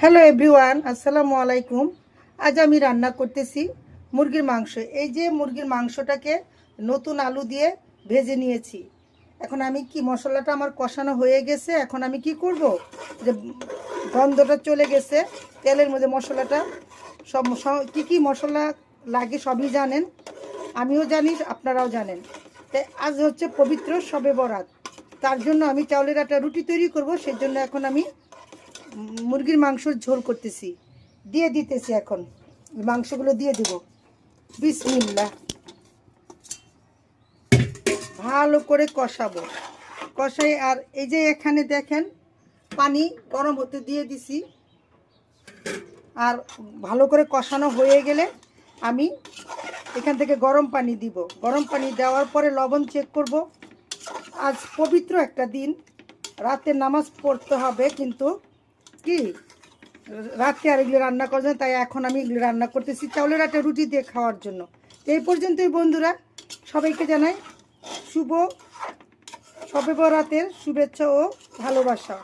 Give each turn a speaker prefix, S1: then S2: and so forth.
S1: Hello everyone, আসসালামু আলাইকুম। আজ আমি রান্না করতেছি মুরগির মাংস। এই যে মুরগির মাংসটাকে নতুন আলু দিয়ে ভেজে নিয়েছি। এখন আমি কি মশলাটা আমার কষানো হয়ে গেছে। এখন আমি কি করব, যে গন্ধটা চলে গেছে তেলের মধ্যে, মশলাটা সব কি মশলা লাগে সবই জানেন, আমিও জানি, আপনারাও জানেন। তাই আজ হচ্ছে পবিত্র শবে বরাত, তার জন্য আমি চাউলের আটা রুটি তৈরি করব। সেজন্য এখন আমি মুরগির মাংসর ঝোল করতেছি, দিয়ে দিতেছি। এখন মাংসগুলো দিয়ে দেব। বিসমিল্লাহ। ভালো করে কষাবো, কষাই। আর এই যে এখানে দেখেন পানি গরম হতে দিয়ে দিছি। আর ভালো করে কষানো হয়ে গেলে আমি এখান থেকে গরম পানি দিব। গরম পানি দেওয়ার পরে লবণ চেক করব। আজ পবিত্র একটা দিন, রাতে নামাজ পড়তে হবে, কিন্তু কি রাত্রে আর এগুলো রান্না করছেন, তাই এখন আমি এগুলো রান্না করতেছি চাউলের আটা রুটি দিয়ে খাওয়ার জন্য। এই পর্যন্তই বন্ধুরা, সবাইকে জানাই শুভ শবে বরাতের শুভেচ্ছা ও ভালোবাসা।